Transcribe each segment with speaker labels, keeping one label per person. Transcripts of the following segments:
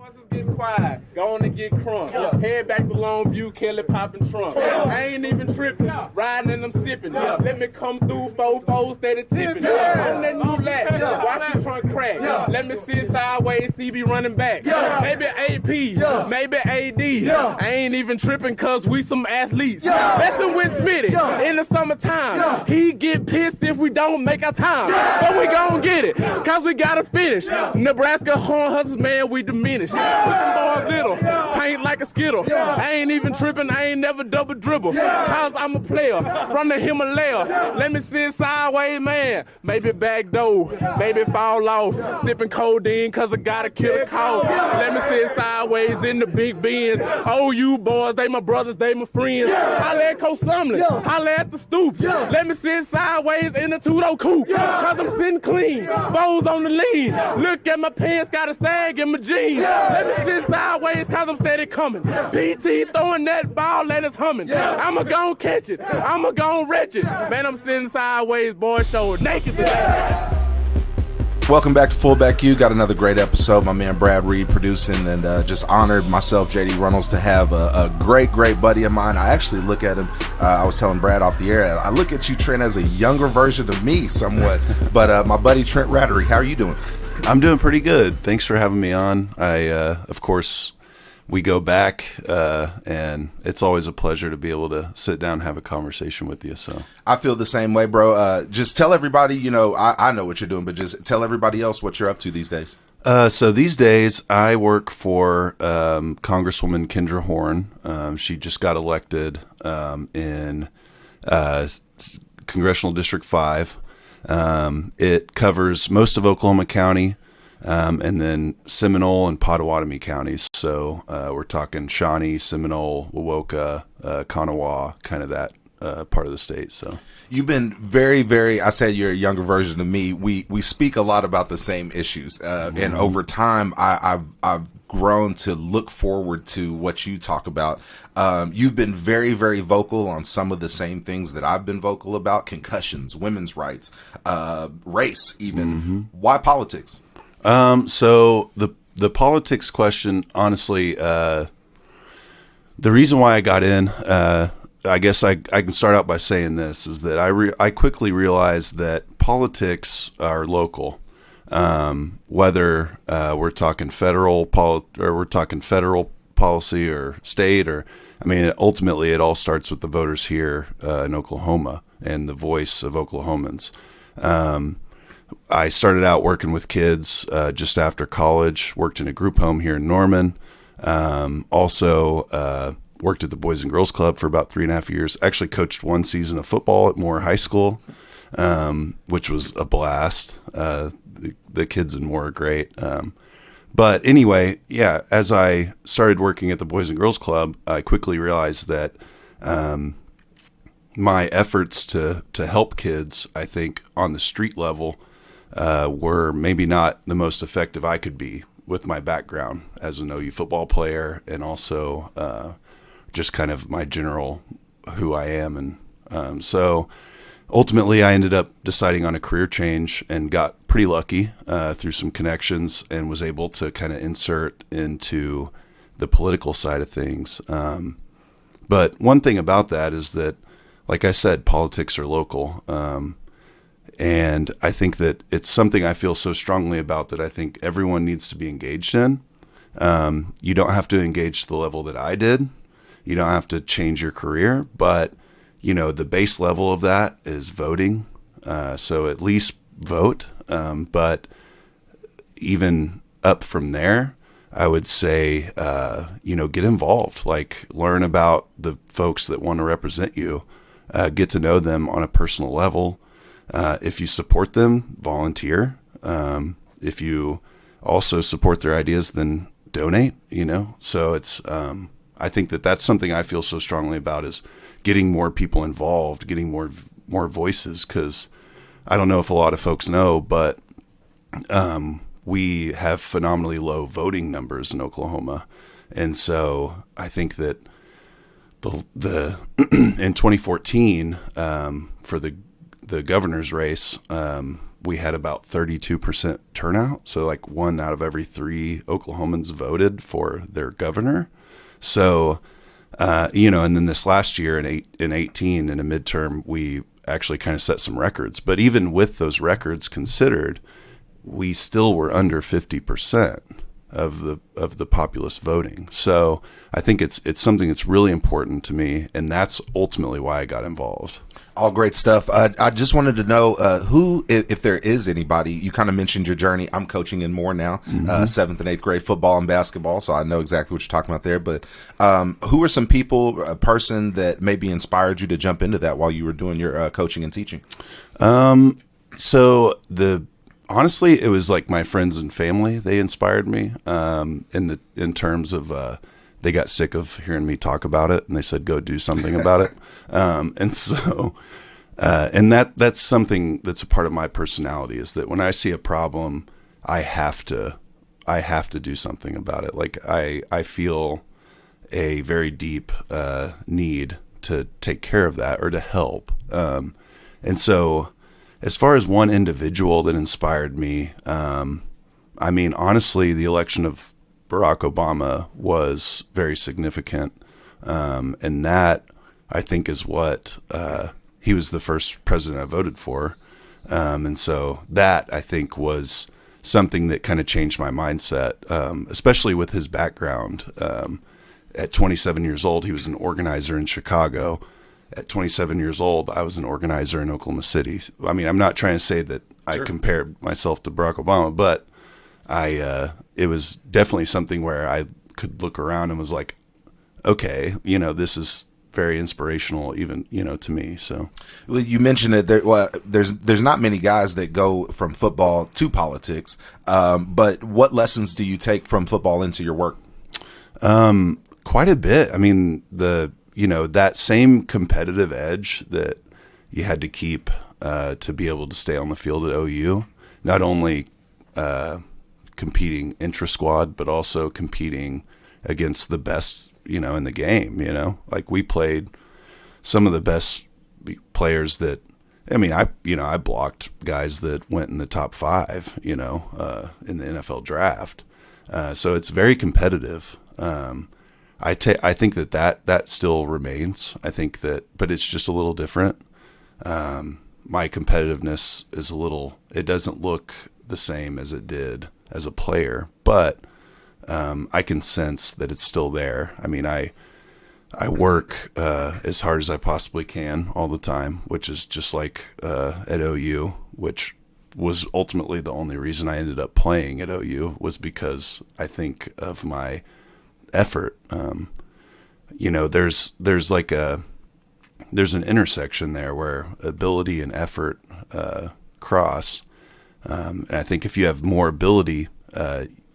Speaker 1: Voices getting quiet, going to get crunk. Head back to Longview, Kelly popping trunk. I ain't even tripping, riding and I'm sipping. Let me come through, 4-4, steady tipping. On that new lap, watch the trunk crack. Let me sit sideways, CB running back. Maybe AP, maybe AD. I ain't even tripping cause we some athletes. Messing with Smitty in the summertime. He get pissed if we don't make our time. But we gon' get it, cause we gotta finish. Nebraska Horn Hustlers, man, we diminished. Put them boys little, paint like a skittle. I ain't even tripping, I ain't never double dribble. Cause I'm a player from the Himalaya. Let me sit sideways, man. Maybe back door, maybe fall off. Sipping codeine cause I gotta kill a cough. Let me sit sideways in the big Benz. Oh, you boys, they my brothers, they my friends. Holla at Coach Sumlin, holla at the Stoops. Let me sit sideways in the two-door coupe. Cause I'm sitting clean, foes on the lean. Look at my pants, got a sag in my jeans. Let me sit sideways cause I'm steady coming. PT throwing that ball and it's humming. I'ma gon' catch it, I'ma gon' wretch it. Man, I'm sitting sideways, boy, show naked today.
Speaker 2: Welcome back to FullbackU. Got another great episode. My man Brad Reed producing, and just honored myself, JD Runnels, to have a great buddy of mine. I actually look at him. I was telling Brad off the air, I look at you, Trent, as a younger version of me somewhat. But my buddy Trent Ratterree, how are you doing?
Speaker 3: I'm doing pretty good. Thanks for having me on. Of course, we go back, and it's always a pleasure to be able to sit down and have a conversation with you. So
Speaker 2: I feel the same way, bro. Just tell everybody, I know what you're doing, but just tell everybody else what you're up to these days.
Speaker 3: So these days I work for Congresswoman Kendra Horn. She just got elected in Congressional District 5. It covers most of Oklahoma County. And then Seminole and Pottawatomie counties. So we're talking Shawnee, Seminole, Wowoka, Kanawha, kind of that part of the state. So
Speaker 2: you've been very, I said you're a younger version of me. We speak a lot about the same issues. And over time, I've grown to look forward to what you talk about. You've been very vocal on some of the same things that I've been vocal about: concussions, women's rights, race, even. Why politics?
Speaker 3: So the politics question, honestly, the reason why I got in, I guess I can start out by saying this, is that I quickly realized that politics are local. Whether we're talking federal policy or state, or ultimately it all starts with the voters here in Oklahoma and the voice of Oklahomans. I started out working with kids just after college, worked in a group home here in Norman. Also worked at the Boys and Girls Club for about 3.5 years. Actually coached one season of football at Moore High School, which was a blast. The kids in Moore are great. But anyway, yeah, as I started working at the Boys and Girls Club, I quickly realized that my efforts to help kids, I think, on the street level, were maybe not the most effective I could be with my background as an OU football player, and also just kind of my general who I am. And so ultimately I ended up deciding on a career change and got pretty lucky through some connections, and was able to kind of insert into the political side of things. But one thing about that is that, like I said, politics are local. And I think that it's something I feel so strongly about that I think everyone needs to be engaged in. You don't have to engage to the level that I did. You don't have to change your career, but the base level of that is voting. So at least vote. But even up from there, I would say, get involved, like learn about the folks that want to represent you, get to know them on a personal level. If you support them, volunteer. If you also support their ideas, then donate, So it's, I think that that's something I feel so strongly about, is getting more people involved, getting more voices. 'Cause I don't know if a lot of folks know, but, we have phenomenally low voting numbers in Oklahoma. And so I think that the in 2014, for the governor's race, we had about 32% turnout. So like 1 out of every 3 Oklahomans voted for their governor. So, and then this last year in 18 in a midterm, we actually kind of set some records. But even with those records considered, we still were under 50% of the populace voting. So I think it's something that's really important to me, and that's ultimately why I got involved.
Speaker 2: All great stuff. I just wanted to know who, if there is anybody, you kind of mentioned your journey. I'm coaching in more now, 7th and 8th grade football and basketball, so I know exactly what you're talking about there. But who are some people, a person that maybe inspired you to jump into that while you were doing your coaching and teaching?
Speaker 3: Honestly, it was like my friends and family. They inspired me in terms of they got sick of hearing me talk about it, and they said, "Go do something about it." And that's something that's a part of my personality, is that when I see a problem, I have to do something about it. Like I feel a very deep need to take care of that or to help. And so, as far as one individual that inspired me, I mean, honestly, the election of Barack Obama was very significant. And that, I think, is what he was the first president I voted for. And so that, I think, was something that kind of changed my mindset, especially with his background. At 27 years old, he was an organizer in Chicago. At 27 years old, I was an organizer in Oklahoma City. I mean, I'm not trying to say that I compared myself to Barack Obama, but it was definitely something where I could look around and was like, okay, this is very inspirational, even, to me. So,
Speaker 2: well, you mentioned that there's not many guys that go from football to politics. But what lessons do you take from football into your work?
Speaker 3: Quite a bit. I mean, that same competitive edge that you had to keep to be able to stay on the field at OU, not only competing intra-squad, but also competing against the best, in the game, Like, we played some of the best players that, I mean, I blocked guys that went in the top 5, in the NFL draft. So it's very competitive. I think that still remains. I think that, but it's just a little different. My competitiveness is it doesn't look the same as it did as a player, but I can sense that it's still there. I mean, I work as hard as I possibly can all the time, which is just like at OU, which was ultimately the only reason I ended up playing at OU, was because I think of my effort. There's an intersection there where ability and effort cross. And I think if you have more ability,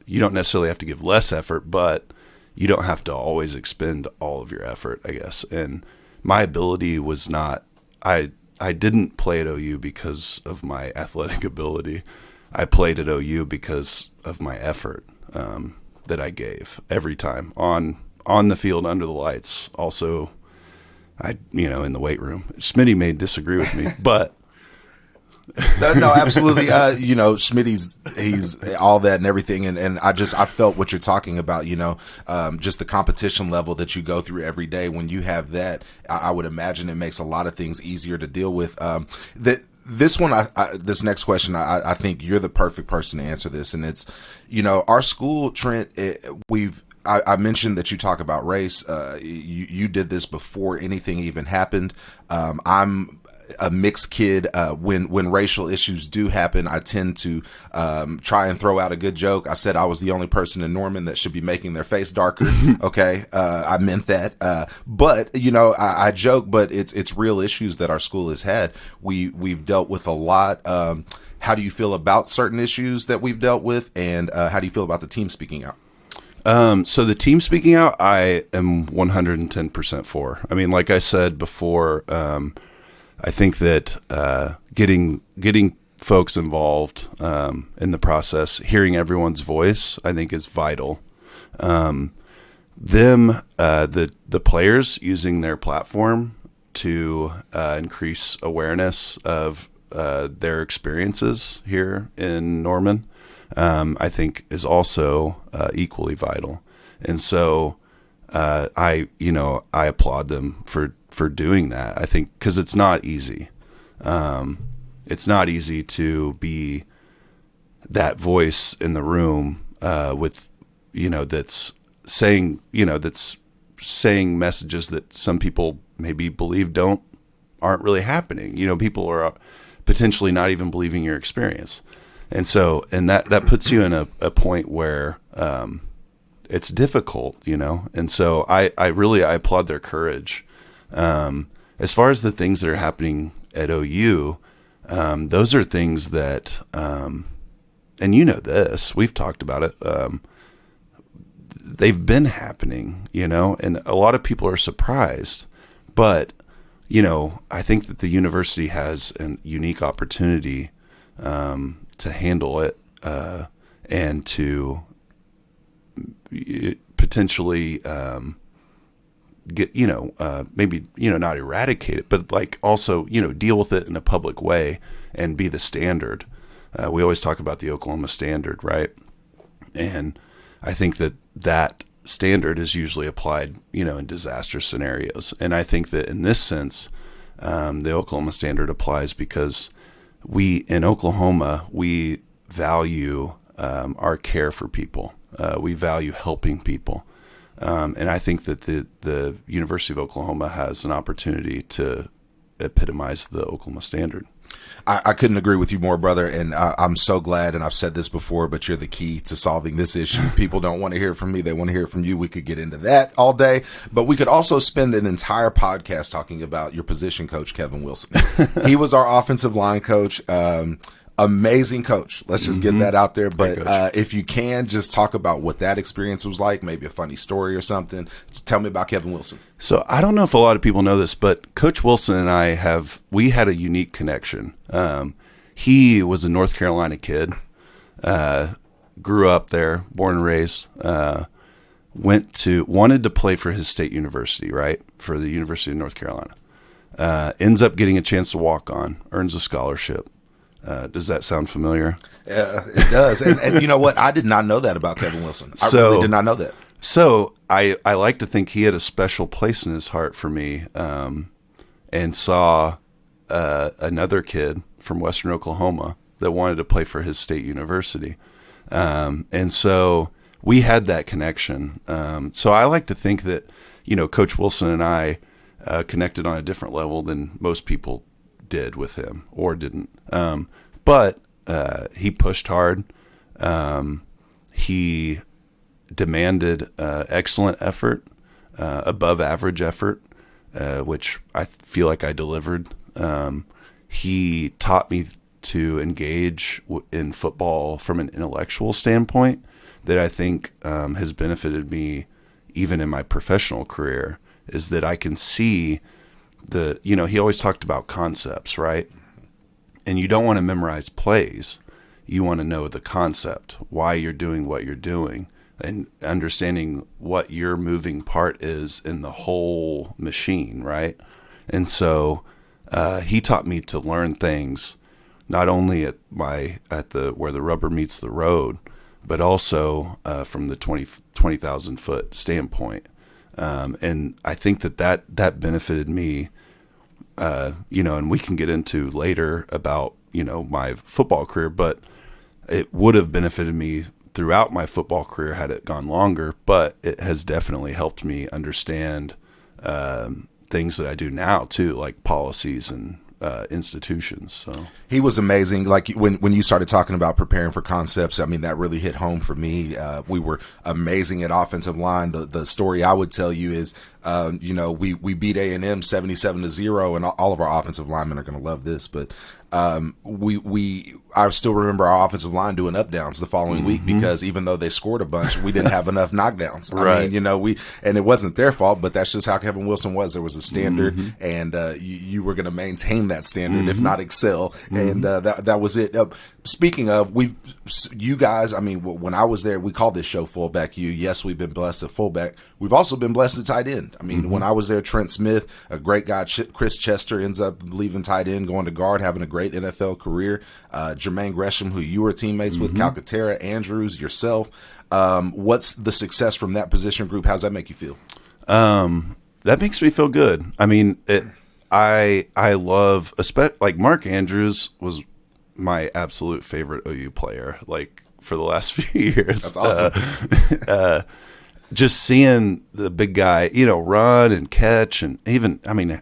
Speaker 3: you don't necessarily have to give less effort, but you don't have to always expend all of your effort, I guess. And my ability was not, I didn't play at OU because of my athletic ability. I played at OU because of my effort that I gave every time on the field, under the lights. Also, in the weight room. Smitty may disagree with me, but
Speaker 2: No, absolutely. Schmitty's, he's all that and everything. And I felt what you're talking about, just the competition level that you go through every day. When you have that, I would imagine it makes a lot of things easier to deal with. This next question, I think you're the perfect person to answer this. And it's, our school, Trent, I mentioned that you talk about race. You did this before anything even happened. I'm a mixed kid. When racial issues do happen, I tend to try and throw out a good joke. I said I was the only person in Norman that should be making their face darker. Okay, I meant that. But I joke, but it's real issues that our school has had. We've dealt with a lot. How do you feel about certain issues that we've dealt with, and how do you feel about the team speaking out?
Speaker 3: So the team speaking out, I am 110% for. I mean, like I said before, I think that getting folks involved in the process, hearing everyone's voice, I think is vital. The players using their platform to increase awareness of their experiences here in Norman, I think is also equally vital. And so I applaud them for doing that. I think because it's not easy. It's not easy to be that voice in the room with, that's saying messages that some people maybe believe aren't really happening. People are potentially not even believing your experience. And so, that puts you in a point where it's difficult, and so I applaud their courage. As far as the things that are happening at OU, those are things that, and this, we've talked about it, they've been happening, and a lot of people are surprised, but, I think that the university has a unique opportunity to handle it and to potentially get, maybe, not eradicate it, but like also, deal with it in a public way and be the standard. We always talk about the Oklahoma standard, right? And I think that standard is usually applied, in disaster scenarios. And I think that in this sense, the Oklahoma standard applies because in Oklahoma, we value our care for people. We value helping people. And I think that the University of Oklahoma has an opportunity to epitomize the Oklahoma standard.
Speaker 2: I couldn't agree with you more, brother. And I'm so glad, and I've said this before, but you're the key to solving this issue. People don't want to hear from me. They want to hear from you. We could get into that all day, but we could also spend an entire podcast talking about your position coach, Kevin Wilson. He was our offensive line coach. Amazing coach. Let's just get that out there. But if you can, just talk about what that experience was like, maybe a funny story or something. Just tell me about Kevin Wilson.
Speaker 3: So I don't know if a lot of people know this, but Coach Wilson and I we had a unique connection. He was a North Carolina kid, grew up there, born and raised, wanted to play for his state university, right? For the University of North Carolina. Ends up getting a chance to walk on, earns a scholarship. Does that sound familiar?
Speaker 2: It does. And you know what? I did not know that about Kevin Wilson. I really did not know that.
Speaker 3: So I like to think he had a special place in his heart for me, and saw another kid from Western Oklahoma that wanted to play for his state university. And so we had that connection. So I like to think that, Coach Wilson and I connected on a different level than most people did with him or didn't. But he pushed hard. He demanded excellent effort, above average effort, which I feel like I delivered. He taught me to engage in football from an intellectual standpoint that I think has benefited me even in my professional career, is that I can see he always talked about concepts, right? And you don't want to memorize plays. You want to know the concept, why you're doing what you're doing, and understanding what your moving part is in the whole machine, right? And so he taught me to learn things not only where the rubber meets the road, but also from the 20,000 foot standpoint. And I think that benefited me, and we can get into later about, my football career, but it would have benefited me throughout my football career had it gone longer, but it has definitely helped me understand things that I do now too, like policies and institutions. So
Speaker 2: he was amazing. Like when you started talking about preparing for concepts, I mean, that really hit home for me. We were amazing at offensive line. The story I would tell you is, we beat A&M 77-0, and all of our offensive linemen are going to love this, but I still remember our offensive line doing up downs the following week because even though they scored a bunch, we didn't have enough knockdowns.
Speaker 3: Right.
Speaker 2: I mean, and it wasn't their fault, but that's just how Kevin Wilson was. There was a standard, and you were going to maintain that standard, if not excel, and that was it. Speaking of, you guys, I mean, when I was there, we called this show FullbackU. Yes, we've been blessed at fullback. We've also been blessed at tight end. I mean, when I was there, Trent Smith, a great guy, Chris Chester ends up leaving tight end, going to guard, having a great great NFL career. Jermaine Gresham, who you were teammates with, Calcaterra, Andrews, yourself. What's the success from that position group? How's that make you feel?
Speaker 3: That makes me feel good. I mean, I love, like Mark Andrews was my absolute favorite OU player, like for the last few years.
Speaker 2: That's awesome.
Speaker 3: Just seeing the big guy, run and catch, and even, I mean,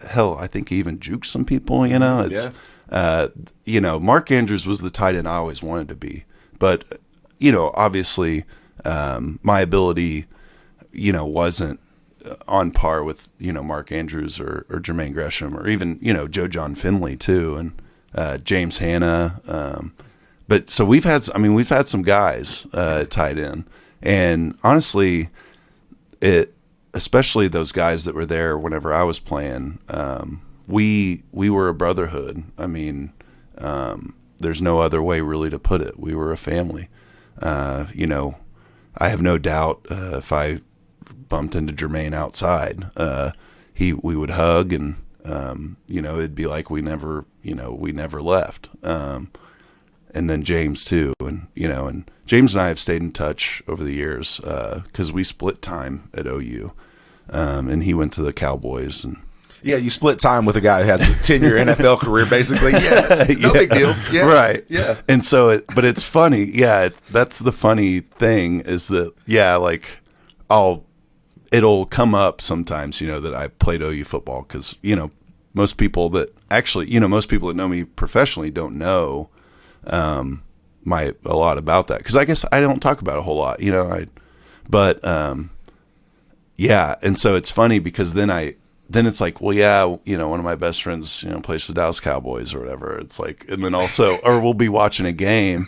Speaker 3: hell, I think he even juked some people, It's, Mark Andrews was the tight end I always wanted to be. But, obviously, my ability, wasn't on par with, Mark Andrews or Jermaine Gresham or even, Joe John Finley too, and James Hanna. But so we've had some guys tied in. And honestly, especially those guys that were there whenever I was playing, we were a brotherhood. I mean, there's no other way really to put it. We were a family. I have no doubt if I bumped into Jermaine outside, we would hug, and it'd be like we never left. And then James too, and James and I have stayed in touch over the years because we split time at OU, and he went to the Cowboys. And
Speaker 2: yeah, you split time with a guy who has a 10-year NFL career, basically. Yeah, no big deal. Yeah.
Speaker 3: Right.
Speaker 2: Yeah.
Speaker 3: And so, but it's funny. Yeah, that's the funny thing is that it'll come up sometimes, that I played OU football because most people that know me professionally don't know a lot about that, because I guess I don't talk about it a whole lot, and so it's funny because then it's like, well, one of my best friends, plays for the Dallas Cowboys or whatever. It's like, and then also, or we'll be watching a game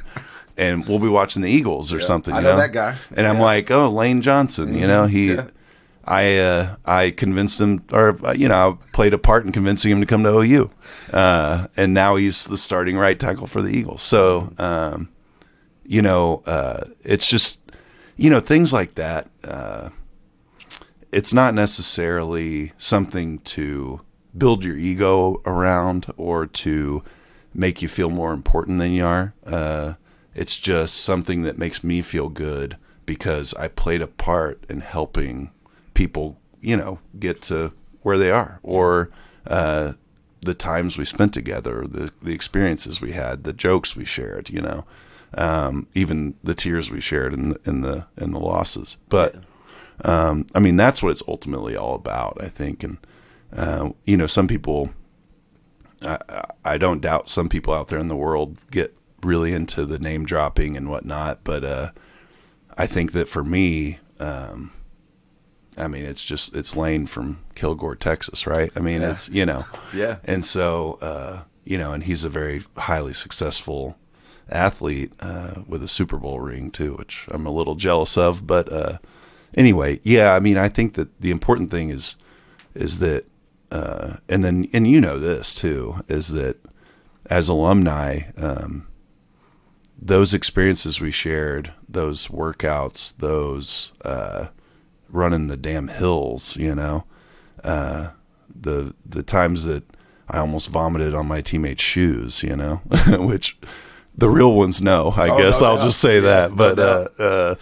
Speaker 3: and we'll be watching the Eagles or something.
Speaker 2: I know that guy,
Speaker 3: and I'm like, oh, Lane Johnson, I convinced him, or I played a part in convincing him to come to OU, and now he's the starting right tackle for the Eagles. So, it's just, things like that. It's not necessarily something to build your ego around or to make you feel more important than you are. It's just something that makes me feel good because I played a part in helping people, get to where they are, or the times we spent together, the experiences we had, the jokes we shared, even the tears we shared in the losses. But that's what it's ultimately all about, I think. And some people, I don't doubt some people out there in the world get really into the name dropping and whatnot, but I think that for me, it's Lane from Kilgore, Texas, right? It's,
Speaker 2: Yeah.
Speaker 3: And so, and he's a very highly successful athlete with a Super Bowl ring too, which I'm a little jealous of. But anyway, yeah, I think that the important thing is that, and this too, is that as alumni, those experiences we shared, those workouts, those running the damn hills, the times that I almost vomited on my teammates' shoes, which the real ones know, I guess. I'll just say that. But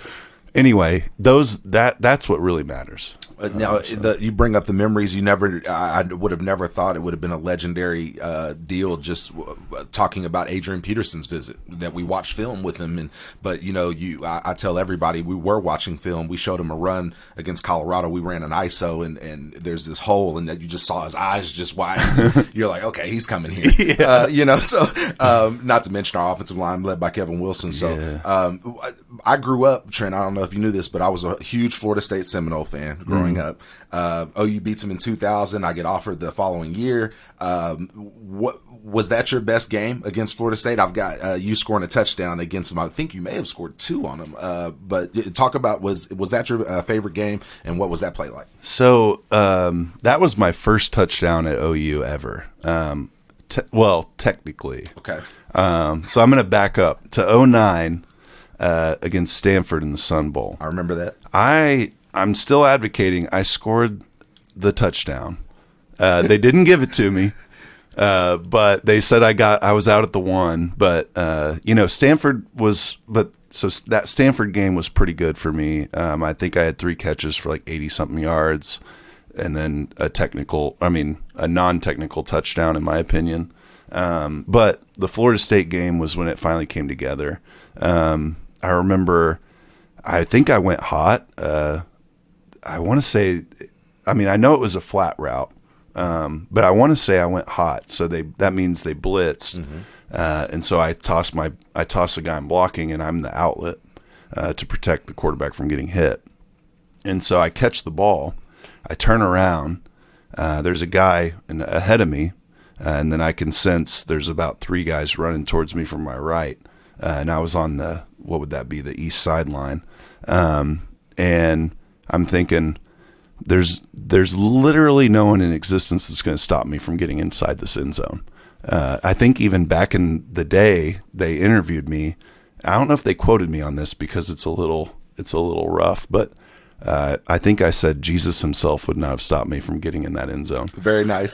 Speaker 3: anyway, that's what really matters.
Speaker 2: Now, you bring up the memories. I would have never thought it would have been a legendary deal. Just talking about Adrian Peterson's visit, that we watched film with him, but I tell everybody we were watching film. We showed him a run against Colorado. We ran an ISO, and there's this hole, and that you just saw his eyes just wide. You're like, okay, he's coming here.
Speaker 3: Yeah.
Speaker 2: So not to mention our offensive line led by Kevin Wilson. So I grew up, Trent. I don't know if you knew this, but I was a huge Florida State Seminole fan growing up. OU beats them in 2000. I get offered the following year. What was that your best game against Florida State? I've got you scoring a touchdown against them. I think you may have scored 2 on them. But talk about was that your favorite game, and what was that play like?
Speaker 3: So that was my first touchdown at OU ever. Technically.
Speaker 2: Okay.
Speaker 3: So I'm going to back up to 2009 against Stanford in the Sun Bowl.
Speaker 2: I remember that.
Speaker 3: I'm still advocating. I scored the touchdown. They didn't give it to me. But they said I was out at the 1. But Stanford was, so that Stanford game was pretty good for me. I think I had 3 catches for like 80 something yards, and then a non-technical touchdown, in my opinion. But the Florida State game was when it finally came together. I remember, I think I went hot. I want to say, I know it was a flat route, but I want to say I went hot. So that means they blitzed. Mm-hmm. And so I toss the guy I'm blocking, and I'm the outlet to protect the quarterback from getting hit. And so I catch the ball, I turn around, there's a guy ahead of me, and then I can sense there's about 3 guys running towards me from my right, and I was on the east sideline, and I'm thinking, there's literally no one in existence that's going to stop me from getting inside this end zone. I think even back in the day, they interviewed me. I don't know if they quoted me on this because it's a little rough, but I think I said Jesus himself would not have stopped me from getting in that end zone.
Speaker 2: Very nice.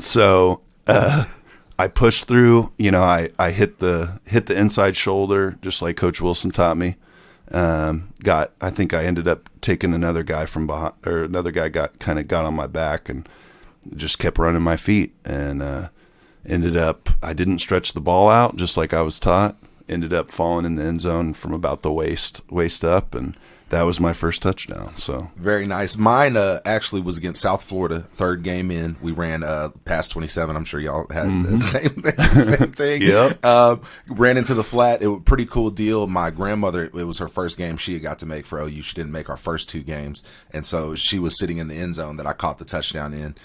Speaker 3: So I pushed through. I hit the inside shoulder just like Coach Wilson taught me. I think I ended up taking another guy from behind, or another guy got on my back and just kept running my feet, and ended up, I didn't stretch the ball out just like I was taught, ended up falling in the end zone from about the waist up, and that was my first touchdown. So
Speaker 2: very nice. Mine actually was against South Florida. 3rd game in, we ran past 27. I'm sure y'all had the same thing.
Speaker 3: Yep.
Speaker 2: Ran into the flat. It was a pretty cool deal. My grandmother, it was her first game she had got to make for OU. She didn't make our first 2 games, and so she was sitting in the end zone that I caught the touchdown in.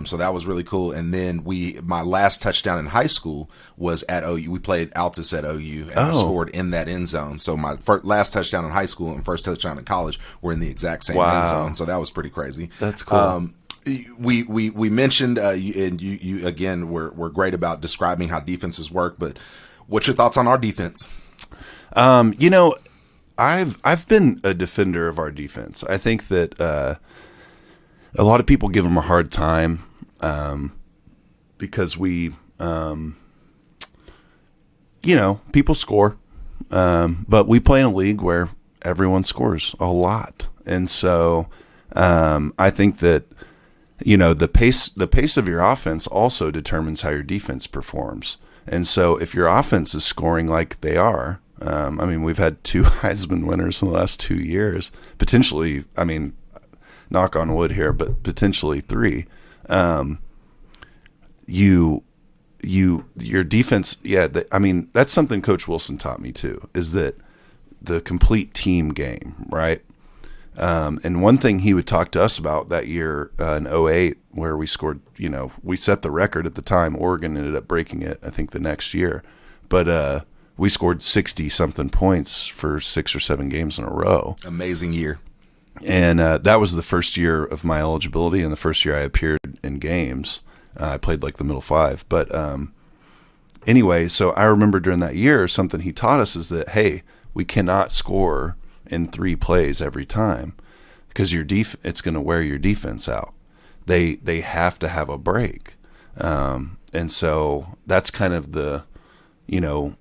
Speaker 2: So that was really cool. And then my last touchdown in high school was at OU. We played Altus at OU, and I scored in that end zone. So my last touchdown in high school and first touchdown in college were in the exact same end zone, so that was pretty crazy.
Speaker 3: That's cool.
Speaker 2: We mentioned and you again we're great about describing how defenses work, but what's your thoughts on our defense?
Speaker 3: I've been a defender of our defense. I think that a lot of people give them a hard time because people score, but we play in a league where everyone scores a lot. And so I think that, the pace of your offense also determines how your defense performs. And so if your offense is scoring like they are, we've had 2 Heisman winners in the last 2 years, potentially, knock on wood here, but potentially 3. Your defense, that's something Coach Wilson taught me too, is that the complete team game, right? And one thing he would talk to us about that year in 2008, where we scored, we set the record at the time. Oregon ended up breaking it, I think, the next year. But we scored 60-something points for 6 or 7 games in a row.
Speaker 2: Amazing year.
Speaker 3: And that was the first year of my eligibility and the first year I appeared in games. I played like the middle 5. But anyway, so I remember during that year, something he taught us is that, hey, we cannot score in 3 plays every time because it's going to wear your defense out. They have to have a break. And so that's kind of the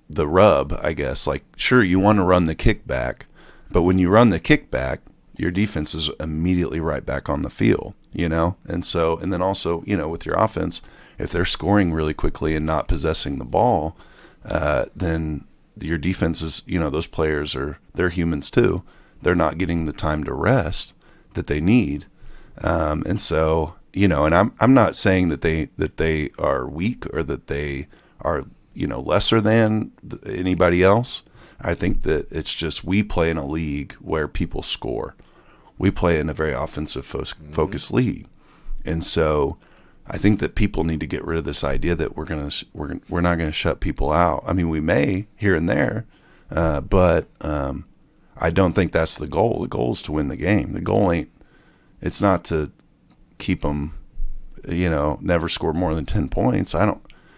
Speaker 3: rub, I guess. Like, sure, you want to run the kickback, but when you run the kickback, your defense is immediately right back on the field, And so, and then also, with your offense, if they're scoring really quickly and not possessing the ball, then your defense is, those players they're humans too. They're not getting the time to rest that they need. And so, and I'm not saying that they are weak or that they are, lesser than anybody else. I think that it's just, we play in a league where people score. We play in a very offensive focused league. And so I think that people need to get rid of this idea that we're not going to shut people out. We may here and there, but I don't think that's the goal. The goal is to win the game. The goal it's not to keep them, never score more than 10 points.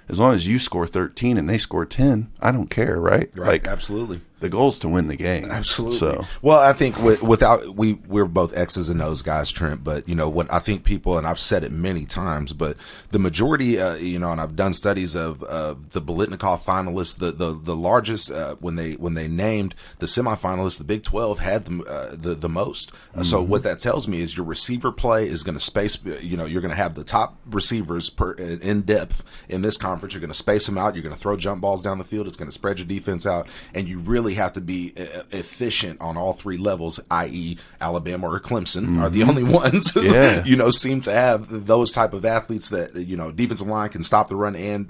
Speaker 3: As long as you score 13 and they score 10, I don't care, right?
Speaker 2: Right, absolutely.
Speaker 3: the goal is to win the game.
Speaker 2: Absolutely.
Speaker 3: So,
Speaker 2: well, I think we're both X's and O's guys, Trent. But what I think people, and I've said it many times, but the majority, and I've done studies of the Biletnikoff finalists. The largest when they named the semifinalists, the Big 12 had the most. So what that tells me is your receiver play is going to space. You're going to have the top receivers in depth in this conference. You're going to space them out. You're going to throw jump balls down the field. It's going to spread your defense out, and you really have to be efficient on all three levels, i.e. Alabama or Clemson are the only ones who, seem to have those type of athletes that, defensive line can stop the run and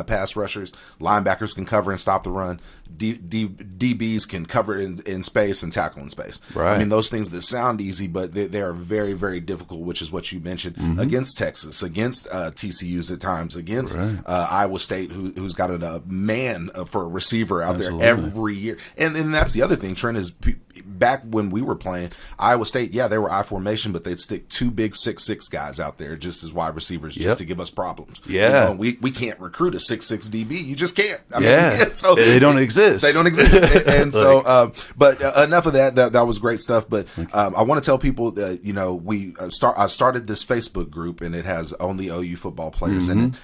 Speaker 2: pass rushers. Linebackers can cover and stop the run. DBs can cover in space and tackle in space.
Speaker 3: Right.
Speaker 2: I mean, those things that sound easy, but they are very, very difficult, which is what you mentioned against Texas, against TCUs at times, against Iowa State, who's got a man for a receiver out there every year. And that's the other thing, Trent, is back when we were playing Iowa State, they were I formation, but they'd stick two big 6'6" guys out there just as wide receivers just to give us problems.
Speaker 3: Yeah.
Speaker 2: We can't recruit a 6'6" DB. You just can't. I mean, so
Speaker 3: they don't exist.
Speaker 2: They don't exist. And so, but enough of that. That was great stuff. But I want to tell people that, I started this Facebook group, and it has only OU football players in it.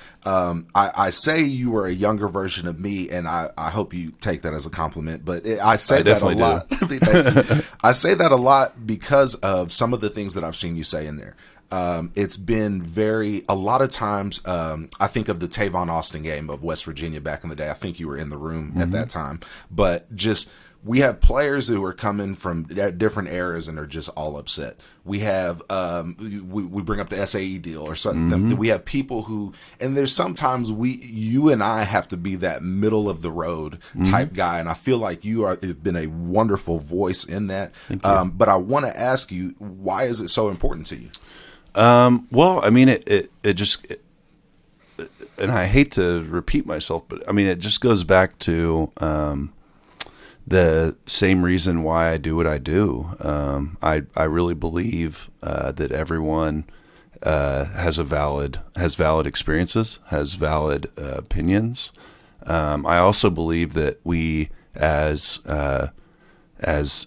Speaker 2: I say you were a younger version of me, and I hope you take that as a compliment. But I say that a lot. I say that a lot because of some of the things that I've seen you say in there. It's been a lot of times, I think of the Tavon Austin game of West Virginia back in the day. I think you were in the room at that time, but we have players who are coming from different eras and are just all upset. We have, we bring up the SAE deal or something. We have people who, and there's sometimes you and I have to be that middle of the road type guy. And I feel like have been a wonderful voice in that. But I want to ask you, why is it so important to you?
Speaker 3: Well, I mean, it just, and I hate to repeat myself, but I mean, it just goes back to, the same reason why I do what I do. I really believe that everyone has valid experiences, has valid opinions. I also believe that we as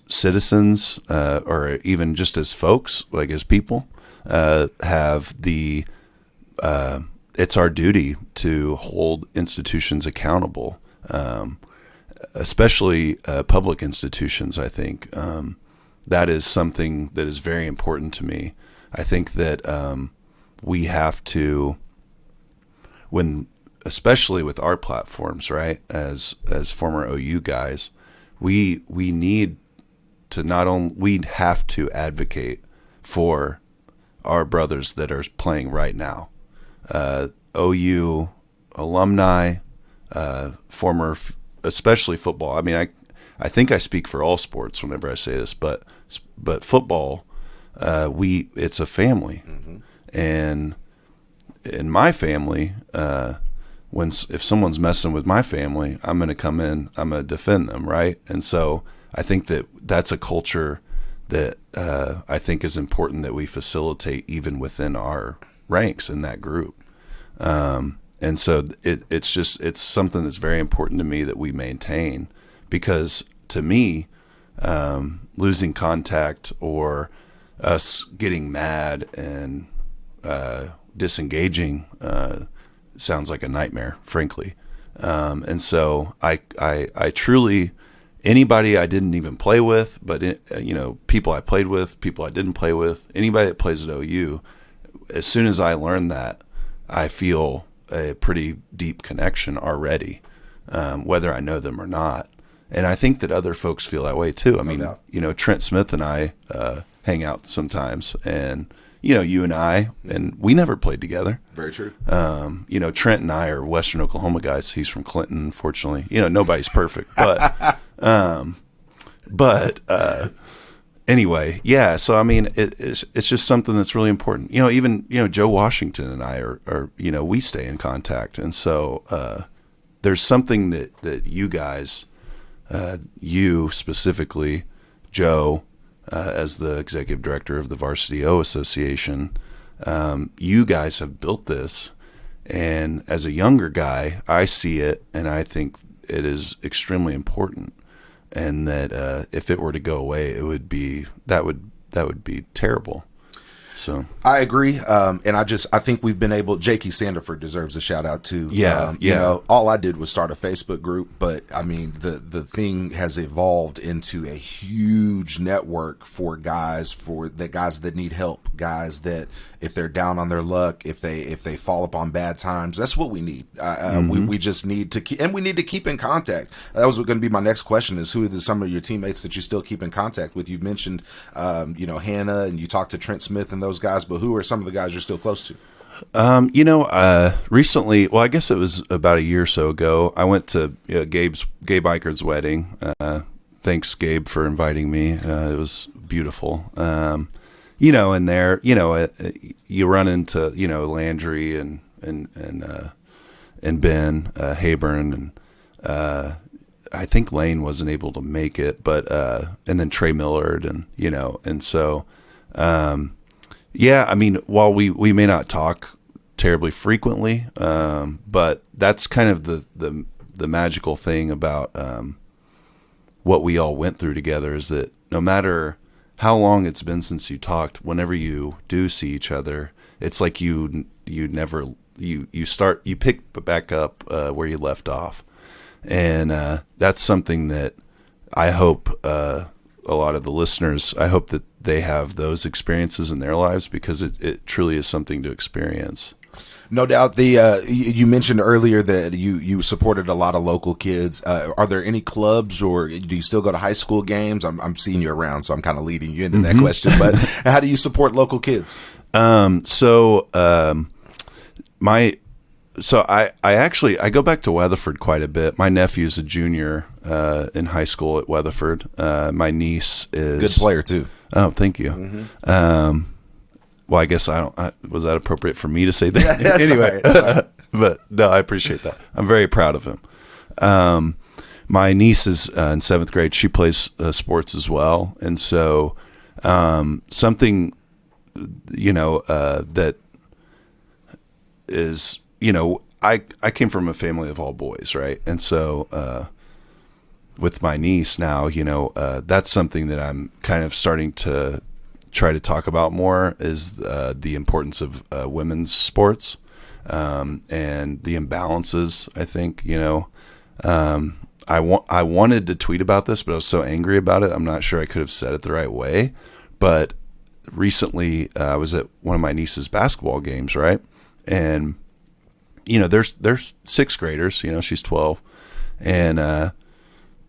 Speaker 3: citizens, or even just as folks, like as people, have it's our duty to hold institutions accountable. Especially public institutions, I think. That is something that is very important to me. I think that we have to, especially with our platforms, right, as former OU guys, we need to we have to advocate for our brothers that are playing right now. OU alumni, former especially football. I mean, I think I speak for all sports whenever I say this, but football, it's a family, and in my family, if someone's messing with my family, I'm going to come in, I'm going to defend them, right? And so I think that's a culture that I think is important that we facilitate even within our ranks in that group. And so it's something that's very important to me that we maintain, because to me, losing contact or us getting mad and disengaging sounds like a nightmare, frankly. And so I truly, anybody I didn't even play with, but people I played with, people I didn't play with, anybody that plays at OU, as soon as I learned that, I feel a pretty deep connection already, whether I know them or not. And I think that other folks feel that way too. I mean, Trent Smith and I hang out sometimes, and you and I, and we never played together.
Speaker 2: Very true.
Speaker 3: Trent and I are Western Oklahoma guys. He's from Clinton, unfortunately. Nobody's perfect, but anyway, yeah. So I mean, it's just something that's really important. Even Joe Washington and I are we stay in contact, and so there's something that you guys, you specifically, Joe, as the executive director of the Varsity O Association, you guys have built this, and as a younger guy, I see it, and I think it is extremely important. and that if it were to go away, it would be that would be terrible. So
Speaker 2: I agree, and I think we've been able. Jakey Sandiford deserves a shout out too.
Speaker 3: Yeah,
Speaker 2: You know, all I did was start a Facebook group, but I mean the thing has evolved into a huge network for guys that need help, guys that if they're down on their luck, if they fall upon bad times, that's what we need. We just need to keep, and we need to keep in contact. That was going to be my next question: is who are some of your teammates that you still keep in contact with? You've mentioned, Hannah, and you talked to Trent Smith and those guys, but who are some of the guys you're still close to?
Speaker 3: Recently, well, I guess it was about a year or so ago, I went to Gabe Eichert's wedding. Thanks, Gabe, for inviting me. It was beautiful. And there, you run into, Landry and Ben Hayburn, and I think Lane wasn't able to make it, but and then Trey Millard, and so. Yeah, I mean, while we may not talk terribly frequently, but that's kind of the magical thing about what we all went through together is that no matter how long it's been since you talked, whenever you do see each other, it's like you pick back up where you left off, and that's something that I hope a lot of the listeners, I hope that they have those experiences in their lives, because it truly is something to experience.
Speaker 2: No doubt. You mentioned earlier that you supported a lot of local kids. Are there any clubs, or do you still go to high school games? I'm seeing you around, so I'm kind of leading you into that question. But how do you support local kids?
Speaker 3: So I actually go back to Weatherford quite a bit. My nephew's a junior in high school at Weatherford. My niece is
Speaker 2: good player too.
Speaker 3: Oh, thank you. Well, I guess was that appropriate for me to say that?
Speaker 2: Yeah,
Speaker 3: anyway,
Speaker 2: right.
Speaker 3: But no, I appreciate that. I'm very proud of him. My niece is in 7th grade. She plays sports as well, and so something that is I came from a family of all boys, right? And so with my niece now, that's something that I'm kind of starting to try to talk about more, is the importance of women's sports and the imbalances. I think I wanted to tweet about this, but I was so angry about it. I'm not sure I could have said it the right way. But recently, I was at one of my niece's basketball games, right? And there's 6th graders. She's 12, and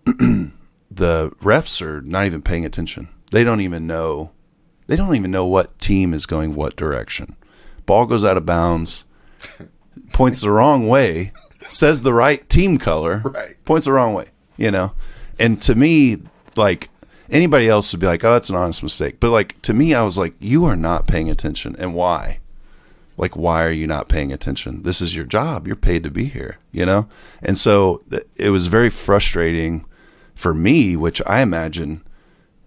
Speaker 3: the refs are not even paying attention. They don't even know what team is going what direction. Ball goes out of bounds, points the wrong way, says the right team color,
Speaker 2: right,
Speaker 3: points the wrong way, And to me, like, anybody else would be like, oh, it's an honest mistake. But like, to me, I was like, you are not paying attention. And why? Like, why are you not paying attention? This is your job. You're paid to be here, And so it was very frustrating for me, which I imagine,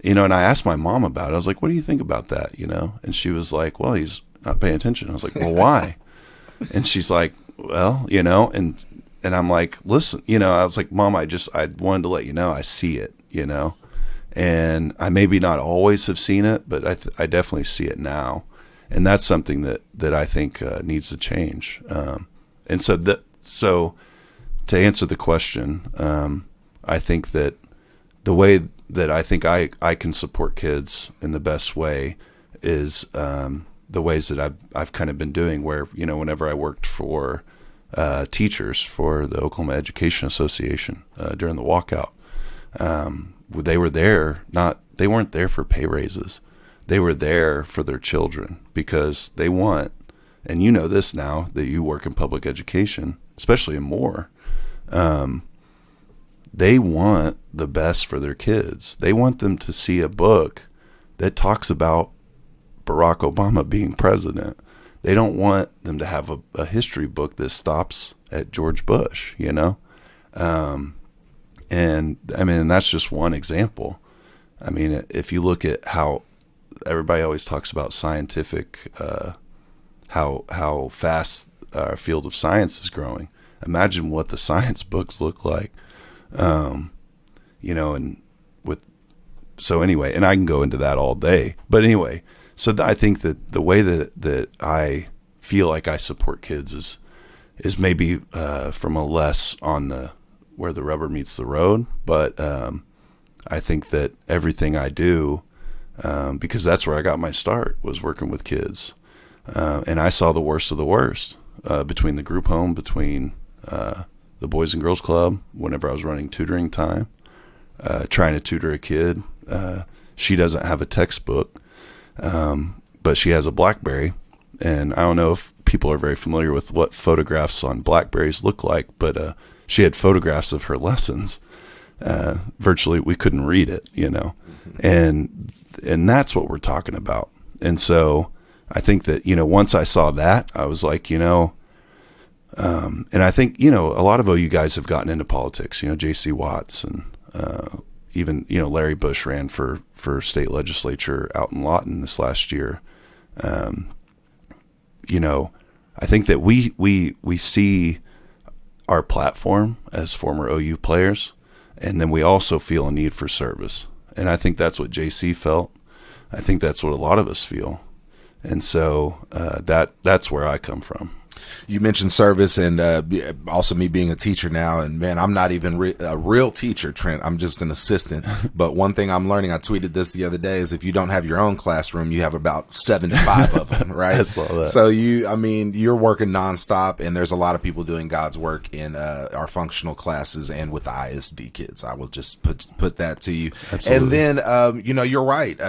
Speaker 3: and I asked my mom about it. I was like, what do you think about that? And she was like, well, he's not paying attention. I was like, well, why? And she's like, well, and I'm like, listen, I was like, Mom, I wanted to let you know I see it, and I maybe not always have seen it, but I definitely see it now. And that's something that I think needs to change. And so to answer the question, I think that the way that I think I can support kids in the best way is the ways that I've kind of been doing, where whenever I worked for teachers for the Oklahoma Education Association during the walkout, they were there they weren't there for pay raises. They were there for their children, because they want, and this now that you work in public education, especially in Moore, they want the best for their kids. They want them to see a book that talks about Barack Obama being president. They don't want them to have a history book that stops at George Bush, And I mean, that's just one example. I mean, if you look at how everybody always talks about scientific, how fast our field of science is growing. Imagine what the science books look like, and so anyway, and I can go into that all day. But anyway, so I think that the way that I feel like I support kids is maybe from a less on the where the rubber meets the road. But I think that everything I do, because that's where I got my start, was working with kids. And I saw the worst of the worst between the group home, between the Boys and Girls Club, whenever I was running tutoring time, trying to tutor a kid. She doesn't have a textbook, but she has a BlackBerry. And I don't know if people are very familiar with what photographs on BlackBerries look like, but she had photographs of her lessons. Virtually, we couldn't read it, and that's what we're talking about. And so I think that, once I saw that, I was like, and I think, a lot of OU guys have gotten into politics, J.C. Watts and even, Larry Bush ran for state legislature out in Lawton this last year. I think that we see our platform as former OU players, and then we also feel a need for service. And I think that's what JC felt. I think that's what a lot of us feel. And so that's where I come from.
Speaker 2: You mentioned service and also me being a teacher now. And, man, I'm not even a real teacher, Trent. I'm just an assistant. But one thing I'm learning, I tweeted this the other day, is if you don't have your own classroom, you have about 75 of them, right?
Speaker 3: I saw that.
Speaker 2: So you're working nonstop, and there's a lot of people doing God's work in our functional classes and with the ISD kids. I will just put that to you.
Speaker 3: Absolutely.
Speaker 2: And then, you're right.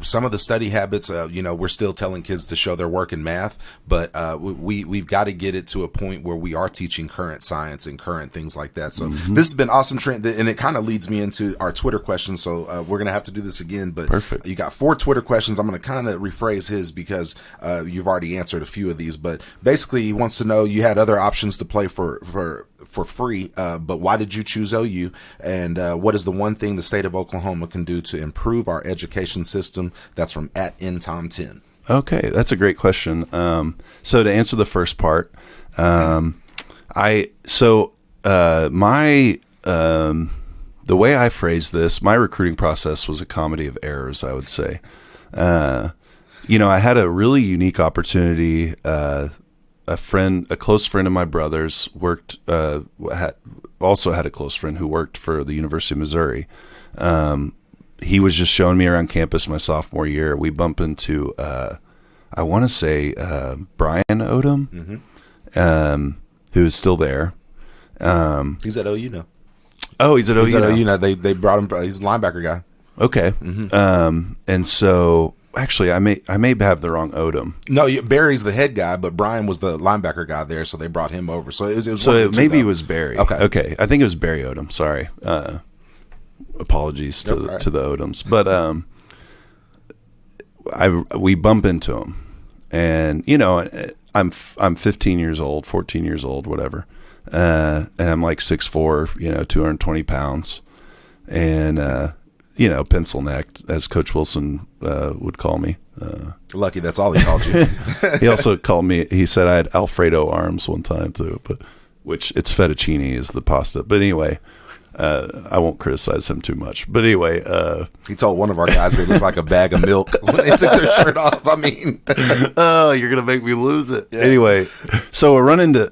Speaker 2: Some of the study habits, we're still telling kids to show their work in math, but we've got to get it to a point where we are teaching current science and current things like that. So this has been awesome, Trent, and it kind of leads me into our Twitter questions. So we're going to have to do this again, but
Speaker 3: perfect.
Speaker 2: You got 4 Twitter questions. I'm going to kind of rephrase his because you've already answered a few of these, but basically he wants to know, you had other options to play for free, but why did you choose OU? And what is the one thing the state of Oklahoma can do to improve our education system? That's from @ntom10.
Speaker 3: Okay, that's a great question. So to answer the first part, the way I phrased this, my recruiting process was a comedy of errors, I would say. I had a really unique opportunity. A close friend of my brother's also had a close friend who worked for the University of Missouri. He was just showing me around campus my sophomore year. We bump into, I want to say, Brian Odom, who is still there.
Speaker 2: He's at OU now.
Speaker 3: Oh, he's at OU now.
Speaker 2: OU now. They brought him. He's a linebacker guy.
Speaker 3: Okay. And so, actually, I may have the wrong Odom.
Speaker 2: No, Barry's the head guy, but Brian was the linebacker guy there, so they brought him over. So it was
Speaker 3: maybe it was Barry.
Speaker 2: Okay.
Speaker 3: I think it was Barry Odom. Sorry. Apologies to the Odoms, but we bump into him, and I'm 15 years old, 14 years old, whatever, and I'm like 6'4", 220 pounds, and pencil necked, as Coach Wilson would call me.
Speaker 2: Lucky that's all he called you.
Speaker 3: He also called me. He said I had Alfredo arms one time too, which it's fettuccine is the pasta. But anyway. I won't criticize him too much, but anyway,
Speaker 2: he told one of our guys they looked like a bag of milk when they took their shirt off. I mean,
Speaker 3: oh, you're gonna make me lose it. Yeah. Anyway, so I run into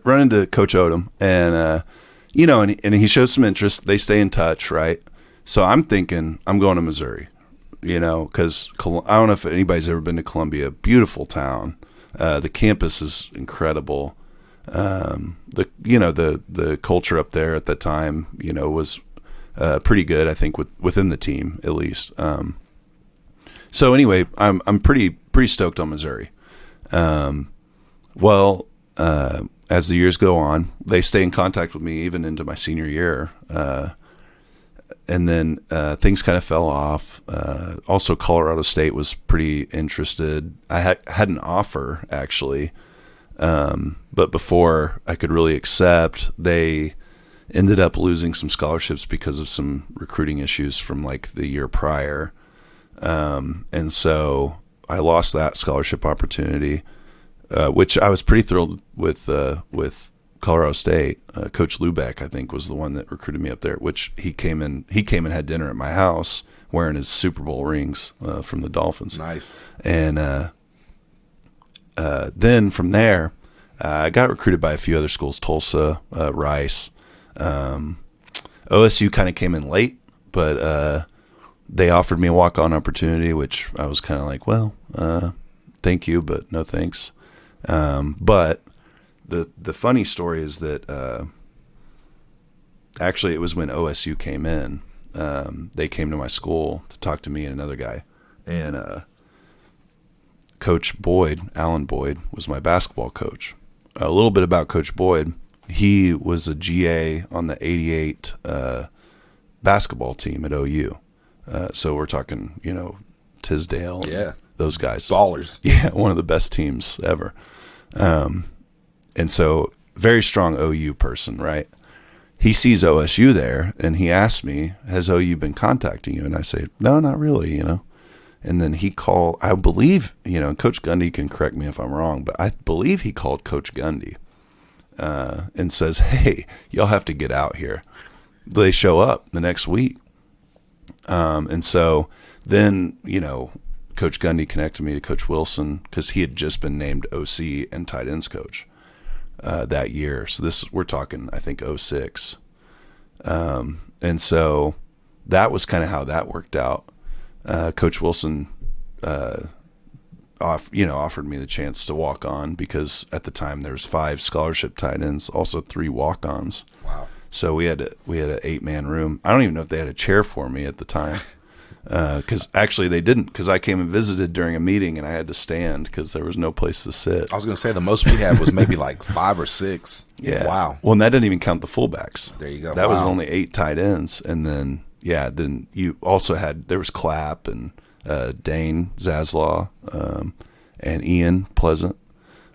Speaker 3: Coach Odom, and and he shows some interest. They stay in touch, right? So I'm thinking I'm going to Missouri, because I don't know if anybody's ever been to Columbia. Beautiful town. The campus is incredible. The culture up there at the time, was pretty good, I think, within the team at least. So anyway, I'm pretty stoked on Missouri. As the years go on, they stay in contact with me even into my senior year. And then things kind of fell off. Also, Colorado State was pretty interested. I had an offer actually. But before I could really accept, they ended up losing some scholarships because of some recruiting issues from like the year prior. And so I lost that scholarship opportunity, which I was pretty thrilled with Colorado State, Coach Lubeck, I think, was the one that recruited me up there, which he came and had dinner at my house wearing his Super Bowl rings from the Dolphins.
Speaker 2: Nice.
Speaker 3: And then from there, I got recruited by a few other schools, Tulsa, Rice. OSU kind of came in late, but they offered me a walk-on opportunity, which I was kind of like, well, thank you, but no thanks. But the funny story is that actually it was when OSU came in. They came to my school to talk to me and another guy. And Coach Boyd, Alan Boyd, was my basketball coach. A little bit about Coach Boyd. He was a GA on the 88 basketball team at OU. So we're talking, Tisdale.
Speaker 2: Yeah.
Speaker 3: Those guys.
Speaker 2: Ballers.
Speaker 3: Yeah, one of the best teams ever. And so very strong OU person, right? He sees OSU there, and he asks me, has OU been contacting you? And I say, no, not really, And then he called, I believe, and Coach Gundy can correct me if I'm wrong, but I believe he called Coach Gundy and says, hey, y'all have to get out here. They show up the next week. And so then, Coach Gundy connected me to Coach Wilson because he had just been named OC and tight ends coach that year. So we're talking, I think, 06. And so that was kind of how that worked out. Coach Wilson, offered me the chance to walk on because at the time there was 5 scholarship tight ends, also 3 walk-ons.
Speaker 2: Wow.
Speaker 3: So we had an 8-man room. I don't even know if they had a chair for me at the time. Because actually they didn't, because I came and visited during a meeting and I had to stand because there was no place to sit.
Speaker 2: I was going to say the most we had was maybe like 5 or 6.
Speaker 3: Yeah.
Speaker 2: Wow.
Speaker 3: Well, and that didn't even count the fullbacks.
Speaker 2: There you go.
Speaker 3: That was
Speaker 2: Wow.
Speaker 3: only 8 tight ends. And then, then you also there was Clapp and Dane Zaslaw and Ian Pleasant.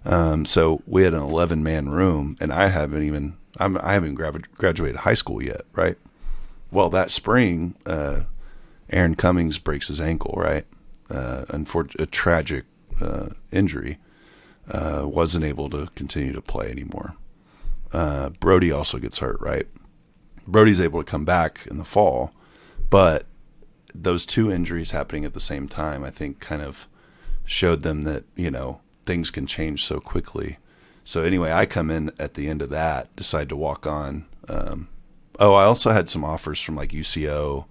Speaker 3: So we had an 11-man room, and I haven't graduated high school yet, right? Well, that spring, Aaron Cummings breaks his ankle, right? A tragic injury. Wasn't able to continue to play anymore. Brody also gets hurt, right? Brody's able to come back in the fall, but those 2 injuries happening at the same time, I think, kind of showed them that, things can change so quickly. So anyway, I come in at the end of that, decide to walk on. I also had some offers from like UCO.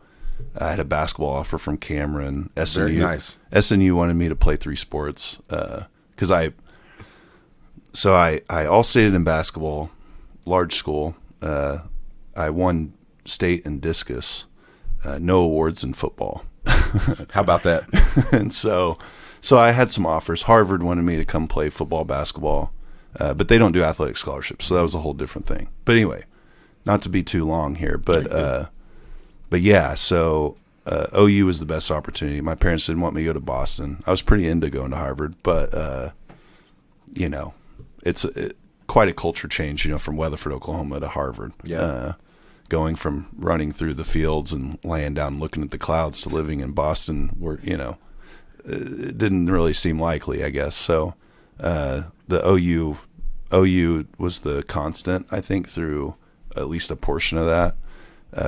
Speaker 3: I had a basketball offer from Cameron. SNU.
Speaker 2: Very nice.
Speaker 3: SNU wanted me to play 3 sports because I all-stated in basketball, large school. I won state in discus, no awards in football.
Speaker 2: How about that?
Speaker 3: And so I had some offers. Harvard wanted me to come play football, basketball, but they don't do athletic scholarships, so that was a whole different thing. But anyway, not to be too long here, but yeah, so OU was the best opportunity. My parents didn't want me to go to Boston. I was pretty into going to Harvard, but it's quite a culture change, from Weatherford, Oklahoma to Harvard.
Speaker 2: Yeah.
Speaker 3: Going from running through the fields and laying down and looking at the clouds to living in Boston where, it didn't really seem likely, I guess. So the OU was the constant, I think, through at least a portion of that.